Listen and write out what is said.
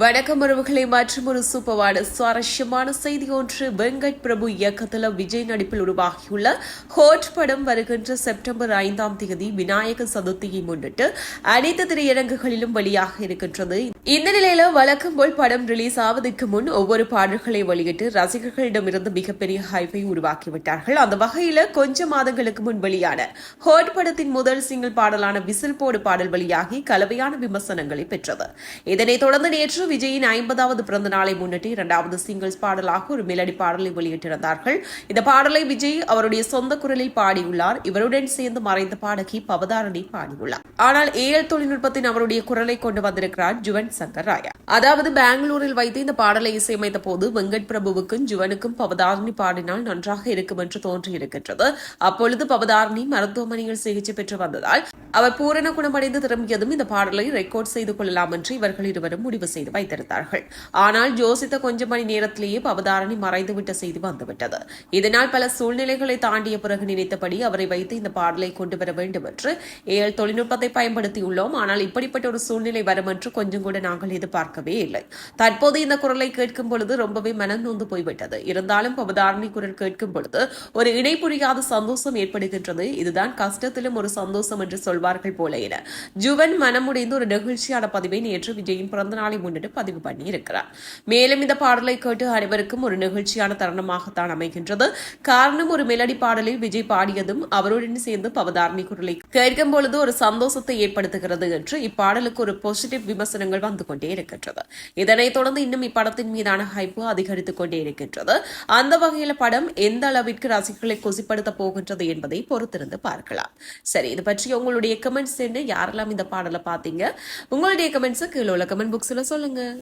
வணக்கம் உறவுகளை மற்றும் ஒரு சூப்பரான சுவாரஸ்யமான செய்தி ஒன்று. வெங்கட் பிரபு இயக்கத்தில் விஜய் நடிப்பில் உருவாகியுள்ள ஹோட் படம் வருகின்ற செப்டம்பர் 5ஆம் தேதி விநாயக சதுர்த்தியை முன்னிட்டு அனைத்து திரையரங்குகளிலும் வெளியாக இருக்கின்றது. இந்த நிலையில வழக்கம் போல் படம் ரிலீஸ் ஆவதற்கு முன் ஒவ்வொரு பாடல்களை வெளியிட்டு ரசிகர்களிடமிருந்து மிகப்பெரிய ஹைப்பை உருவாக்கிவிட்டார்கள். அந்த வகையில கொஞ்ச மாதங்களுக்கு முன் வெளியான ஹோட் படத்தின் முதல் சிங்கிள் பாடலான விசில் போடு பாடல் வெளியாகி கலவையான விமர்சனங்களை பெற்றது. இதனைத் தொடர்ந்து நேற்று விஜயின் 50வது பிறந்த நாளை முன்னிட்டு 2வது சிங்கிள்ஸ் பாடலாக ஒரு மெலடி பாடலை வெளியிட்டிருந்தார்கள். இந்த பாடலை விஜய் அவருடைய சொந்த குரலில் பாடியுள்ளார். இவருடன் சேர்ந்து மறைந்த பாடகி பவதாரணி பாடியுள்ளார். ஆனால் ஏஎல் தொழில்நுட்பத்தின் அவருடைய குரலை கொண்டு வந்திருக்கிறார் ஜுவன் சங்கர் ராயா. அதாவது பெங்களூரில் வைத்து இந்த பாடலை இசையமைத்த போது வெங்கட் பிரபுவுக்கும் ஜுவனுக்கும் பவதாரணி பாடினால் நன்றாக இருக்கும் என்று தோன்றியிருக்கின்றது. அப்பொழுது பவதாரணி மருத்துவமனையில் சிகிச்சை பெற்று வந்ததால் அவர் பூரண குணமடைந்து திரும்பியதும் இந்த பாடலை ரெக்கார்ட் செய்து கொள்ளலாம் என்று இவர்கள் இருவரும் முடிவு செய்து வைத்திருந்தார்கள். ஆனால் யோசித்த கொஞ்ச மணி நேரத்திலேயே பவதாரணி மறைந்துவிட்ட செய்தி வந்துவிட்டது. இதனால் பல சூழ்நிலைகளை தாண்டிய பிறகு நினைத்தபடி அவரை வைத்து இந்த பாடலை கொண்டு வர வேண்டும் என்று ஏஎல் தொழில்நுட்பத்தை பயன்படுத்தியுள்ளோம். ஆனால் இப்படிப்பட்ட ஒரு சூழ்நிலை வரும் என்று கொஞ்சம் கூட நாங்கள் எதிர்பார்க்கவே இல்லை. தற்போது இந்த குரலை கேட்கும் பொழுது ரொம்பவே மனம் நொந்து போய்விட்டது. இருந்தாலும் பவதாரணி குரல் கேட்கும் பொழுது ஒரு இணை புரியாத சந்தோஷம் ஏற்படுகின்றது. இதுதான் கஷ்டத்திலும் ஒரு சந்தோஷம் என்று சொல்வார்கள் போல என ஜுவன் மனமுடைந்து ஒரு நிகழ்ச்சியான பதிவை நேற்று விஜயின் பிறந்த நாளை முன்னிட்டு பதிவு பண்ணி இருக்கிறார். மேலும் இந்த பாடலை கேட்டு அனைவருக்கும் ஒரு நிகழ்ச்சியான தருணமாகத்தான் அமைகின்றது. காரணம், ஒரு மெலடி பாடலில் விஜய் பாடியதும் அவருடன் சேர்ந்து பவதாரணி குரலை கேட்கும் பொழுது ஒரு சந்தோஷத்தை ஏற்படுத்துகிறது என்று இப்பாடலுக்கு ஒரு பாசிட்டிவ் விமர்சனங்கள் வந்து கொண்டே இருக்கின்றது. இதனைத் தொடர்ந்து இன்னும் இப்படத்தின் மீதான ஹைப்பு அதிகரித்துக் கொண்டே இருக்கின்றது. அந்த வகையில் படம் எந்த அளவிற்கு ரசிகர்களை கொசிப்படுத்த போகின்றது என்பதை பொறுத்திருந்து பார்க்கலாம். சரி, இது பற்றி உங்களுடைய கமெண்ட்ஸ் என்ன? யாரெல்லாம் இந்த பாடலை பார்த்தீங்க? உங்களுடைய கமெண்ட்ஸ் கீழே உள்ள கமெண்ட் பாக்ஸ்ல சொல்லுங்க.